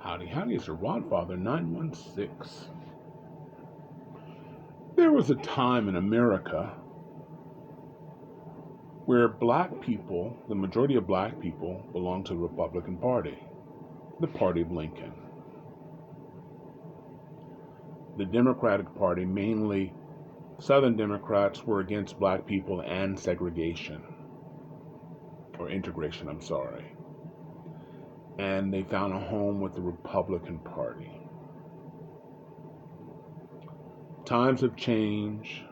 Howdy, howdy, it's your Rodfather 916. There was a time in America where black people, the majority of black people, belonged to the Republican Party, the party of Lincoln. The Democratic Party, mainly Southern Democrats, were against black people and segregation, or integration, I'm sorry. And they found a home with the Republican Party. Times have changed.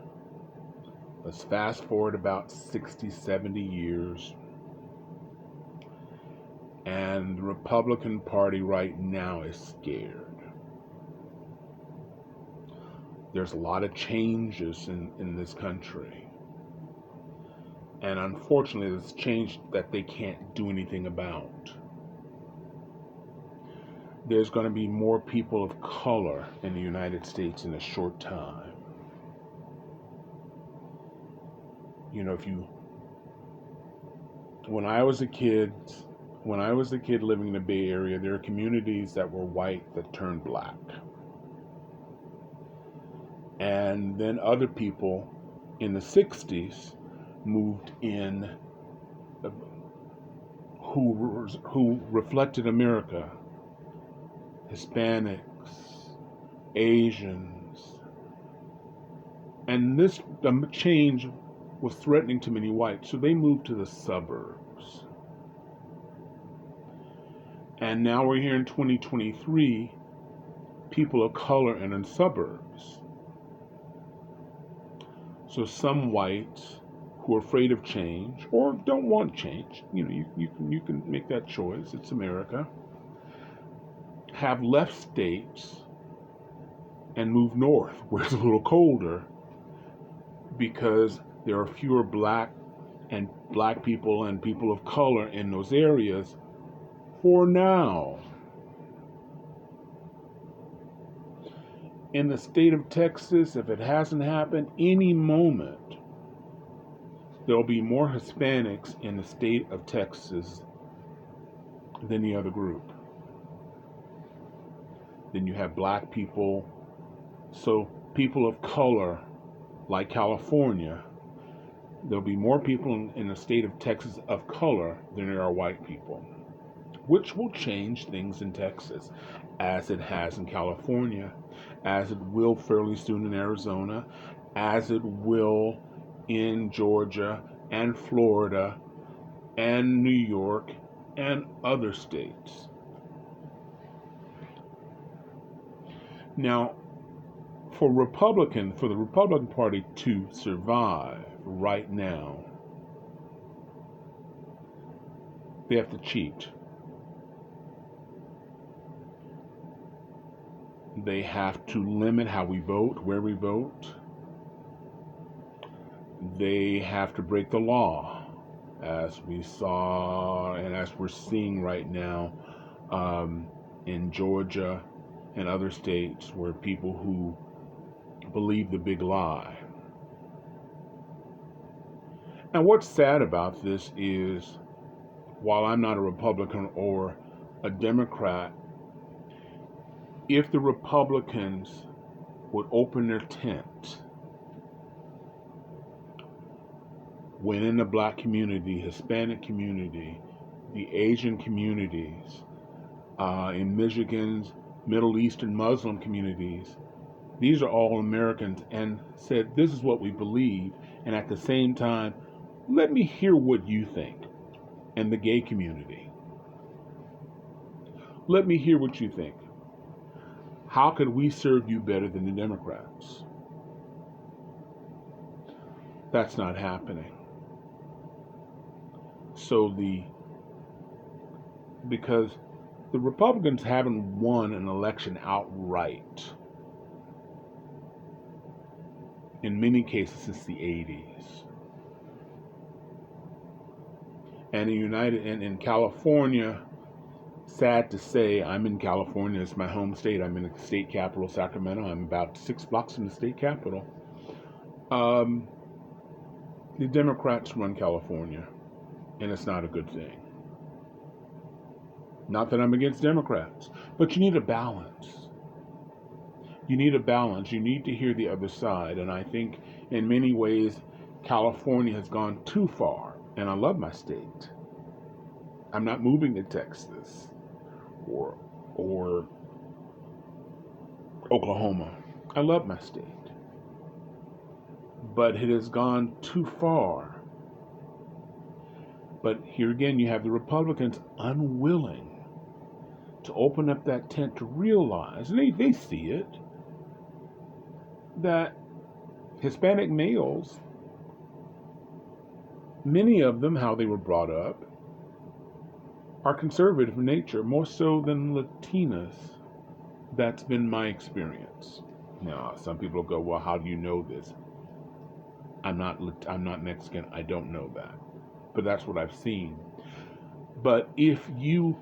Let's fast forward about 60, 70 years. And the Republican Party right now is scared. There's a lot of changes in this country. And unfortunately, there's change that they can't do anything about. There's going to be more people of color in the United States in a short time. You know, when I was a kid living in the Bay Area, there are communities that were white that turned black. And then other people in the 60s moved in who reflected America. Hispanics, Asians. And this change was threatening to many whites, so they moved to the suburbs. And now we're here in 2023, people of color and in suburbs. So some whites who are afraid of change or don't want change, you can make that choice, it's America, have left states and moved north where it's a little colder because there are fewer black people and people of color in those areas for now. In the state of Texas, if it hasn't happened, any moment there'll be more Hispanics in the state of Texas than the other group. Then you have black people. So people of color, like California, there'll be more people in the state of Texas of color than there are white people, which will change things in Texas, as it has in California, as it will fairly soon in Arizona, as it will in Georgia and Florida and New York and other states. Now, for the Republican Party to survive right now, they have to cheat. They have to limit how we vote, where we vote. They have to break the law, as we saw and as we're seeing right now in Georgia and other states, where people who believe the big lie. And what's sad about this is, while I'm not a Republican or a Democrat, if the Republicans would open their tent, went in the black community, Hispanic community, the Asian communities, in Michigan's Middle Eastern Muslim communities, these are all Americans, and said, this is what we believe, and at the same time, let me hear what you think. And the gay community, let me hear what you think. How could we serve you better than the Democrats? That's not happening. So because the Republicans haven't won an election outright in many cases since the 80s. And in California, sad to say, I'm in California, it's my home state. I'm in the state capital, Sacramento. I'm about 6 blocks from the state capital. The Democrats run California, and it's not a good thing. Not that I'm against Democrats, But you need a balance. You need a balance. You need to hear the other side. And I think in many ways, California has gone too far. And I love my state. I'm not moving to Texas or Oklahoma. I love my state. But it has gone too far. But here again, you have the Republicans unwilling to open up that tent to realize, and they see it, that Hispanic males, many of them, how they were brought up, are conservative in nature, more so than Latinas. That's been my experience. Now, some people go, well, how do you know this? I'm not Mexican. I don't know that. But that's what I've seen. But if you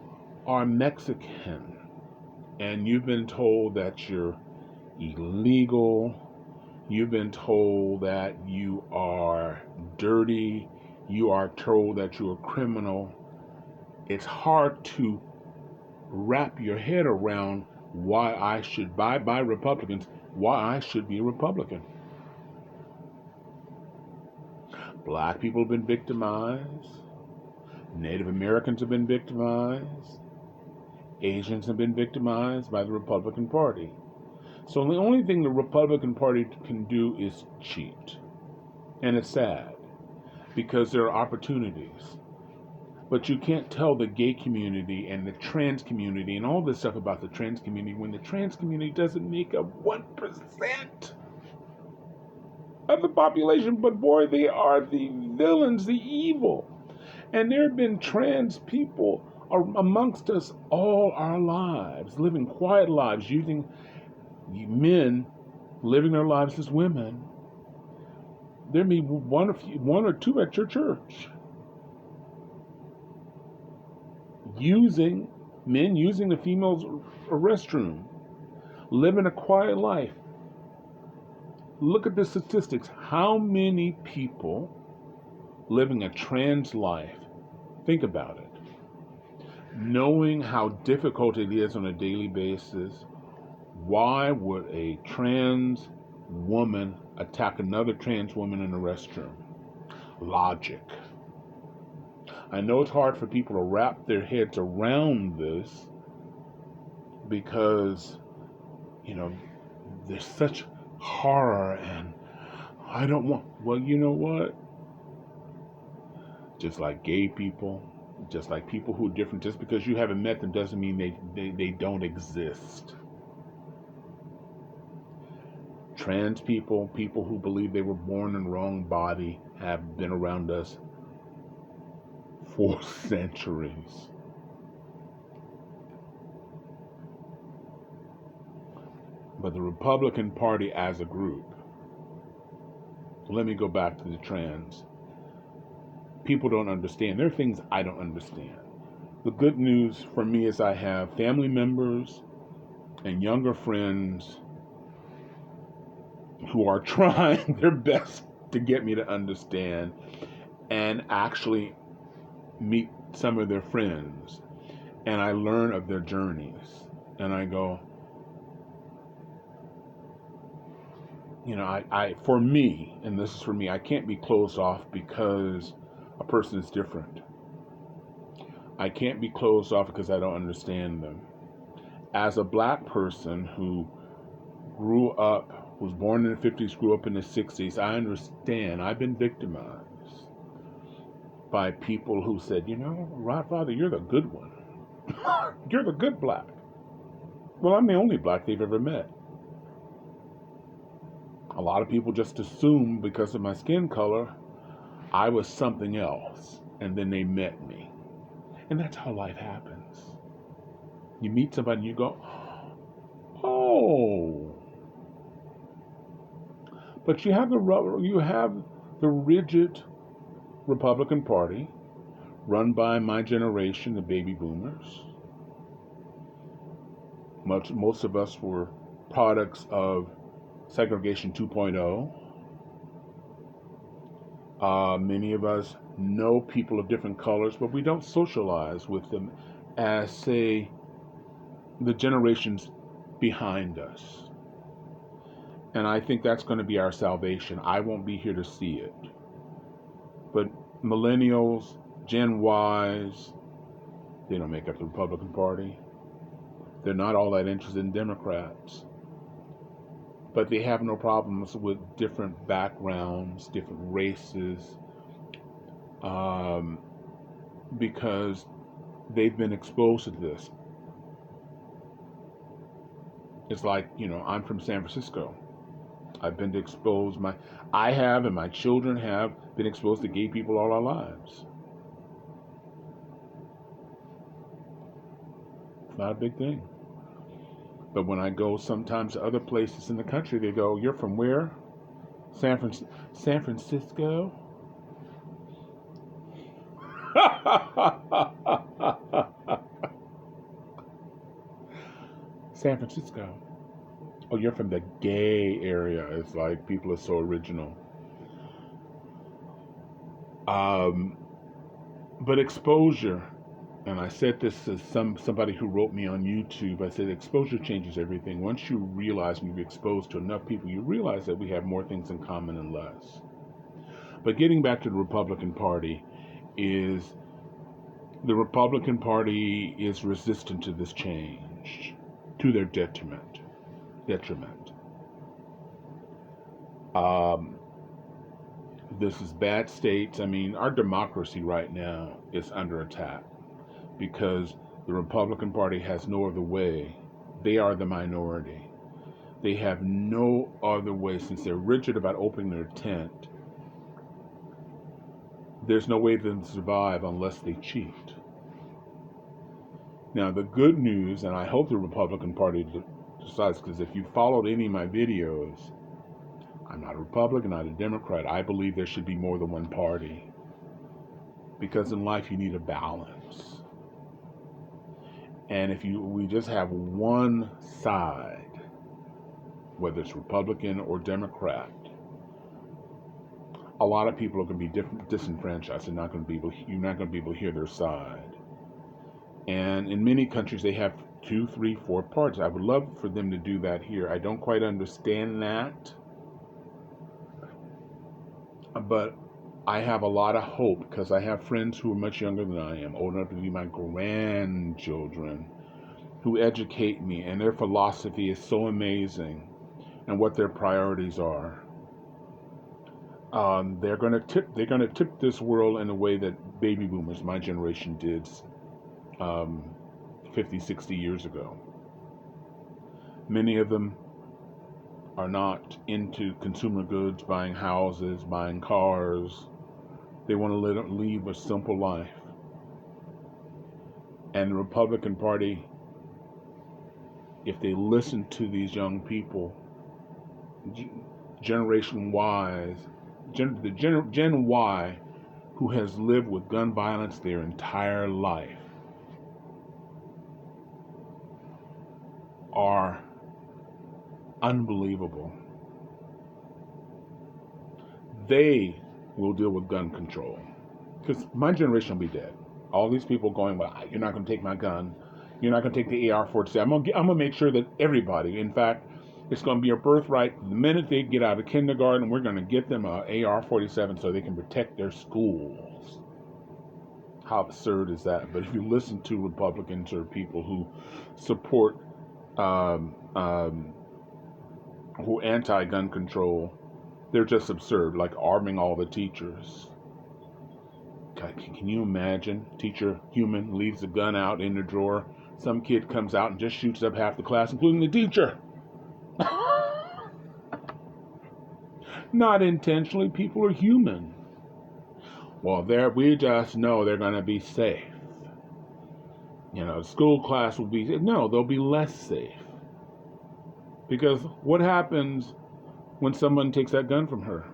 are Mexican and you've been told that you're illegal, you've been told that you are dirty, you are told that you're a criminal, it's hard to wrap your head around why I should, by Republicans, why I should be a Republican. Black people have been victimized. Native Americans have been victimized. Asians have been victimized by the Republican Party. So the only thing the Republican Party can do is cheat. And it's sad because there are opportunities. But you can't tell the gay community and the trans community and all this stuff about the trans community when the trans community doesn't make up 1% of the population. But boy, they are the villains, the evil. And there have been trans people amongst us all our lives, living quiet lives, using men living their lives as women. There may be one or two at your church using the female's restroom, living a quiet life. Look at the statistics. How many people living a trans life? Think about it. Knowing how difficult it is on a daily basis, why would a trans woman attack another trans woman in a restroom? Logic. I know it's hard for people to wrap their heads around this because, there's such horror and I don't want, well, you know what? Just like gay people, just like people who are different, just because you haven't met them doesn't mean they don't exist. Trans people, people who believe they were born in the wrong body, have been around us for centuries. But the Republican Party as a group, let me go back to the trans. People don't understand. There are things I don't understand. The good news for me is I have family members and younger friends who are trying their best to get me to understand and actually meet some of their friends. And I learn of their journeys. And I go, for me, and this is for me, I can't be closed off because a person is different. I can't be closed off because I don't understand them. As a black person who was born in the 50s, grew up in the 60s, I understand. I've been victimized by people who said, Rodfather, you're the good one. You're the good black. Well, I'm the only black they've ever met. A lot of people just assume because of my skin color, I was something else, and then they met me. And that's how life happens. You meet somebody and you go, oh. But you have the rigid Republican Party run by my generation, the baby boomers. Most of us were products of segregation 2.0. Many of us know people of different colors, but we don't socialize with them as, say, the generations behind us. And I think that's going to be our salvation. I won't be here to see it. But millennials, Gen Ys, they don't make up the Republican Party. They're not all that interested in Democrats. But they have no problems with different backgrounds, different races, because they've been exposed to this. It's like, I'm from San Francisco. I've been exposed, I have and my children have been exposed to gay people all our lives. It's not a big thing. But when I go sometimes to other places in the country, they go, "You're from where?" San Francisco? San Francisco. Oh, you're from the gay area. It's like people are so original. But exposure, and I said this to somebody who wrote me on YouTube. I said exposure changes everything. Once you realize, when you're exposed to enough people, you realize that we have more things in common than less. But getting back to the Republican Party, the Republican Party is resistant to this change, to their detriment. This is bad states. I mean, our democracy right now is under attack because the Republican Party has no other way. They are the minority. They have no other way, since they're rigid about opening their tent. There's no way for them to survive unless they cheat. Now, the good news, and I hope the Republican Party decides, because if you followed any of my videos, I'm not a Republican, not a Democrat. I believe there should be more than one party. Because in life, you need a balance. And if we just have one side, whether it's Republican or Democrat, a lot of people are going to be disenfranchised. You're not going to be able to hear their side. And in many countries, they have 2, 3, 4 parties. I would love for them to do that here. I don't quite understand that. But I have a lot of hope, because I have friends who are much younger than I am, old enough to be my grandchildren, who educate me, and their philosophy is so amazing, and what their priorities are. They're going to tip this world in a way that baby boomers, my generation, did 50, 60 years ago. Many of them are not into consumer goods, buying houses, buying cars. They want to live a simple life. And the Republican Party, if they listen to these young people, Generation Y's, the Gen Y, who has lived with gun violence their entire life, are unbelievable. They will deal with gun control, because my generation will be dead. All these people going, "Well, you're not going to take my gun. You're not going to take the AR-47. I'm going to make sure that everybody, in fact, it's going to be a birthright. The minute they get out of kindergarten, we're going to get them an AR-47 so they can protect their schools." How absurd is that? But if you listen to Republicans or people who support who anti-gun control, they're just absurd, like arming all the teachers. Can you imagine? Teacher, human, leaves the gun out in the drawer. Some kid comes out and just shoots up half the class, including the teacher. Not intentionally. People are human. Well, we just know they're going to be safe. The school class will be... No, they'll be less safe. Because what happens when someone takes that gun from her?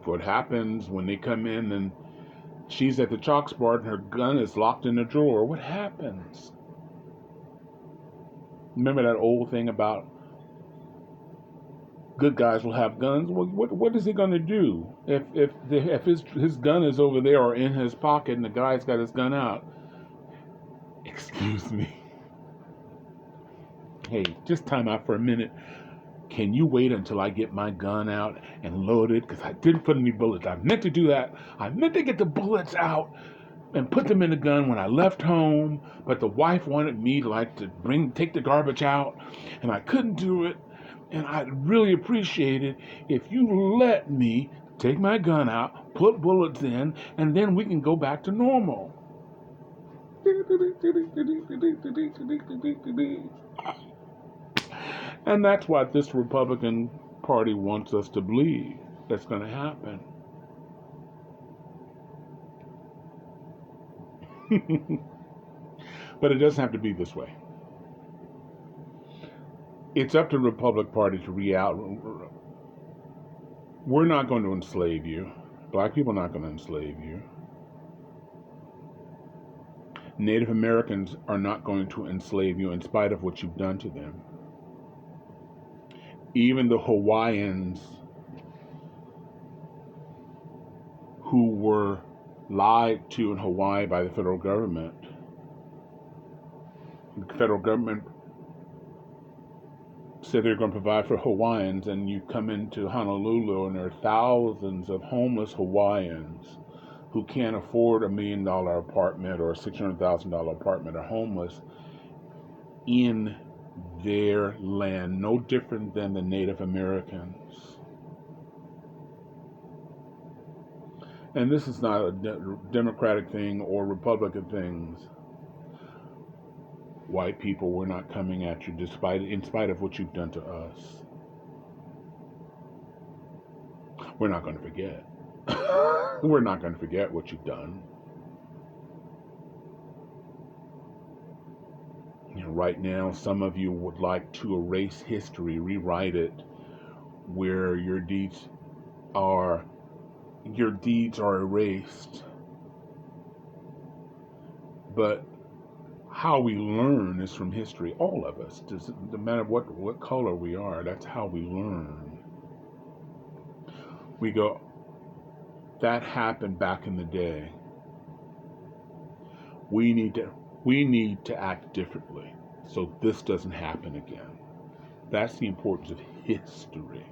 What happens when they come in and she's at the chalk spot and her gun is locked in the drawer? What happens? Remember that old thing about good guys will have guns? Well, what is he going to do if his gun is over there or in his pocket and the guy's got his gun out? Excuse me. Hey, just time out for a minute. Can you wait until I get my gun out and load it? Because I didn't put any bullets. I meant to do that. I meant to get the bullets out and put them in the gun when I left home, but the wife wanted me to take the garbage out, and I couldn't do it. And I'd really appreciate it if you let me take my gun out, put bullets in, and then we can go back to normal. And that's what this Republican Party wants us to believe that's going to happen. But it doesn't have to be this way. It's up to the Republican Party to we're not going to enslave you. Black people are not going to enslave you. Native Americans are not going to enslave you in spite of what you've done to them. Even the Hawaiians who were lied to in Hawaii by the federal government, the federal government said they're going to provide for Hawaiians, and you come into Honolulu and there are thousands of homeless Hawaiians who can't afford $1 million apartment or a $600,000 apartment, are homeless in their land, no different than the Native Americans. And this is not a Democratic thing or Republican things. White people, we're not coming at you in spite of what you've done to us. We're not going to forget. We're not going to forget what you've done. Right now, some of you would like to erase history, rewrite it, where your deeds are erased. But how we learn is from history. All of us, no matter what color we are, that's how we learn. We go, that happened back in the day. We need to act differently so this doesn't happen again. That's the importance of history.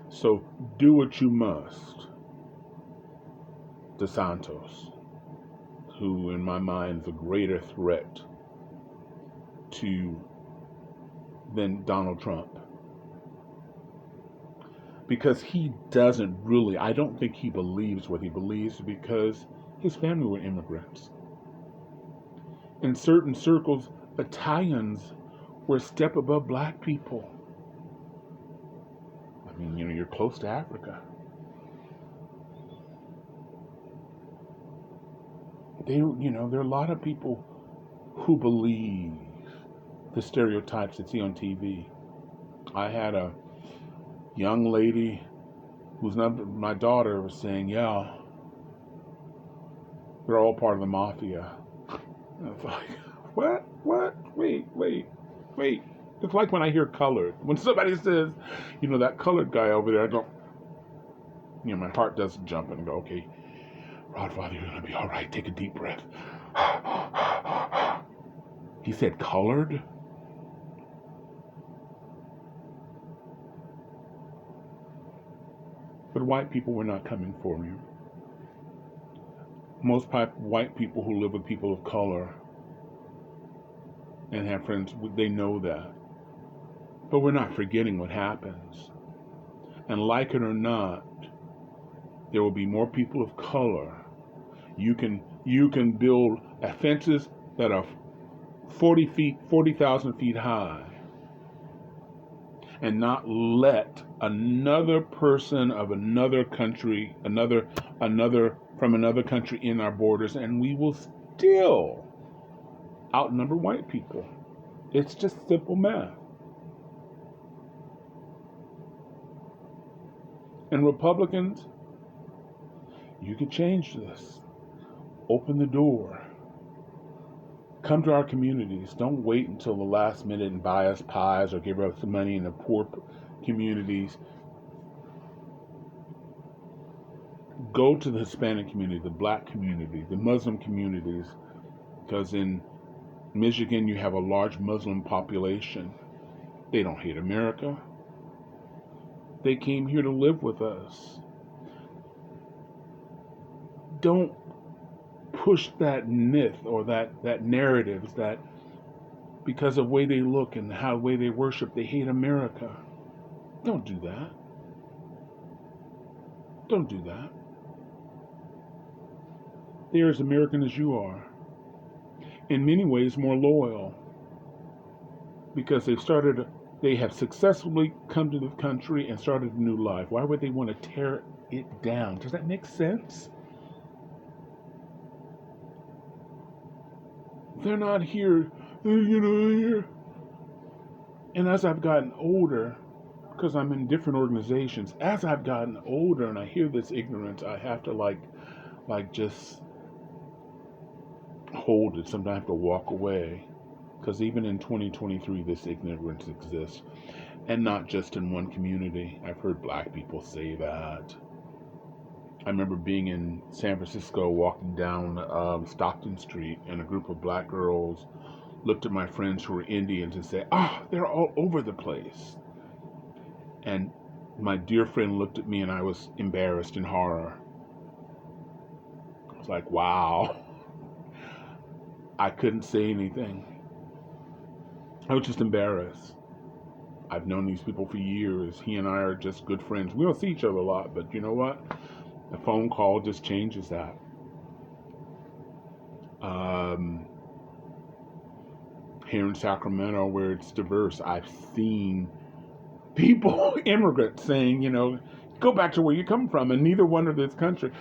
So do what you must. DeSantis, who in my mind is a greater threat than Donald Trump. Because he doesn't really, I don't think he believes what he believes, because his family were immigrants. In certain circles, Italians were a step above black people. I mean, you're close to Africa. There are a lot of people who believe the stereotypes they see on TV. I had a young lady who's not my daughter was saying, yeah, they're all part of the mafia. And it's like, what? Wait. It's like when I hear colored. When somebody says, that colored guy over there, I go, my heart doesn't jump and I go, okay, Rodfather, you're going to be all right. Take a deep breath. He said colored? But white people were not coming for you. Most white people who live with people of color and have friends, they know that. But we're not forgetting what happens. And like it or not, there will be more people of color. You can build fences that are 40,000 feet high and not let another person of another country, from another country in our borders, and we will still outnumber white people. It's just simple math. And Republicans, you can change this. Open the door. Come to our communities. Don't wait until the last minute and buy us pies or give us money in the poor communities. Go to the Hispanic community, the black community, the Muslim communities, because in Michigan, you have a large Muslim population. They don't hate America. They came here to live with us. Don't push that myth or that narrative that because of the way they look and how the way they worship, they hate America. Don't do that. Don't do that. They're as American as you are. In many ways, more loyal because they have successfully come to the country and started a new life. Why would they want to tear it down? Does that make sense? They're not here, here. And as I've gotten older, because I'm in different organizations, as I've gotten older and I hear this ignorance, I have to like just hold it. Sometimes I have to walk away. Because even in 2023, this ignorance exists. And not just in one community. I've heard black people say that. I remember being in San Francisco, walking down Stockton Street, and a group of black girls looked at my friends who were Indians and said, they're all over the place. And my dear friend looked at me and I was embarrassed in horror. I was like, wow. I couldn't say anything. I was just embarrassed. I've known these people for years. He and I are just good friends. We don't see each other a lot, but you know what? A phone call just changes that. Here in Sacramento, where it's diverse, I've seen people, immigrants, saying, go back to where you come from, and neither one of this country.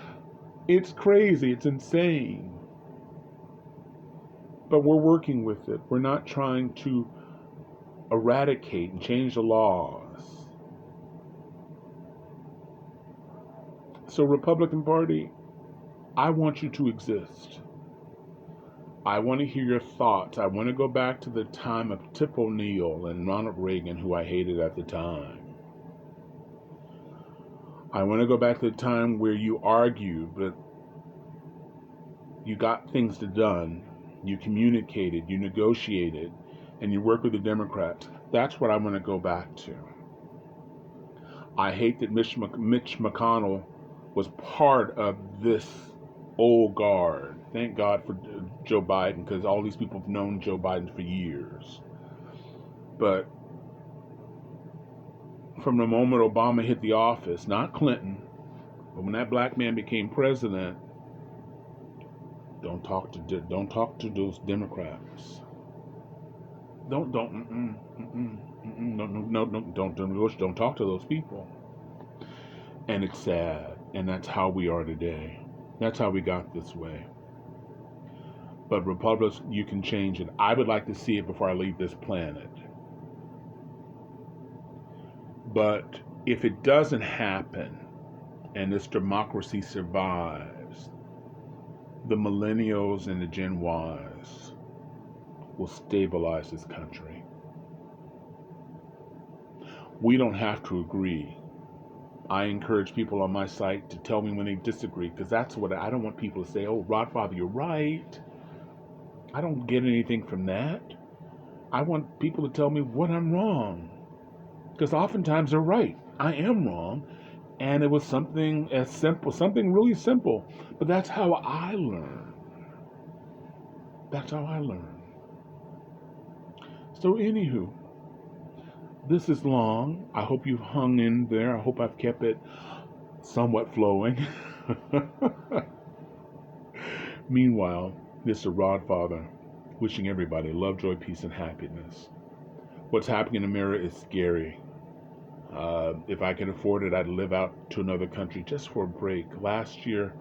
It's crazy. It's insane. But we're working with it. We're not trying to eradicate and change the laws. So, Republican Party, I want you to exist. I want to hear your thoughts. I want to go back to the time of Tip O'Neill and Ronald Reagan, who I hated at the time. I want to go back to the time where you argued, but you got things done. You communicated, you negotiated, and you worked with the Democrats. That's what I want to go back to. I hate that Mitch McConnell was part of this old guard. Thank God for Joe Biden, because all these people have known Joe Biden for years. But from the moment Obama hit the office, not Clinton, but when that black man became president, don't talk to those Democrats. Don't talk to those people. And it's sad, and that's how we are today. That's how we got this way. But Republicans, you can change it. I would like to see it before I leave this planet. But if it doesn't happen, and this democracy survives, the millennials and the Gen Ys will stabilize this country. We don't have to agree. I encourage people on my site to tell me when they disagree, because that's what I don't want people to say, oh, Rodfather, you're right. I don't get anything from that. I want people to tell me what I'm wrong, because oftentimes they're right. I am wrong, and it was something as simple, something really simple, but that's how I learn. That's how I learn. So anywho, this is long. I hope you've hung in there. I hope I've kept it somewhat flowing. Meanwhile, this is the Rodfather wishing everybody love, joy, peace, and happiness. What's happening in America is scary. If I could afford it, I'd live out to another country just for a break. Last year,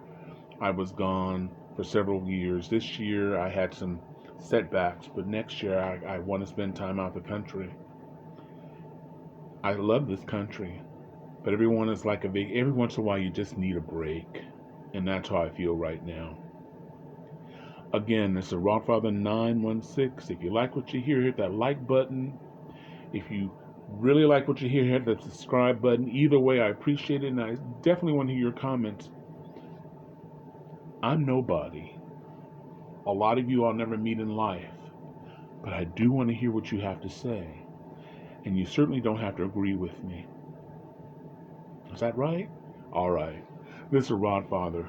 I was gone for several years. This year, I had some setbacks, but next year, I want to spend time out the country. I love this country, but everyone is like every once in a while, you just need a break, and that's how I feel right now. Again, this is Rodfather 916. If you like what you hear, hit that like button. If you really like what you hear, hit the subscribe button. Either way, I appreciate it, and I definitely want to hear your comments. I'm nobody. A lot of you I'll never meet in life. but I do want to hear what you have to say. And you certainly don't have to agree with me. Is that right? All right. Mr. Rodfather.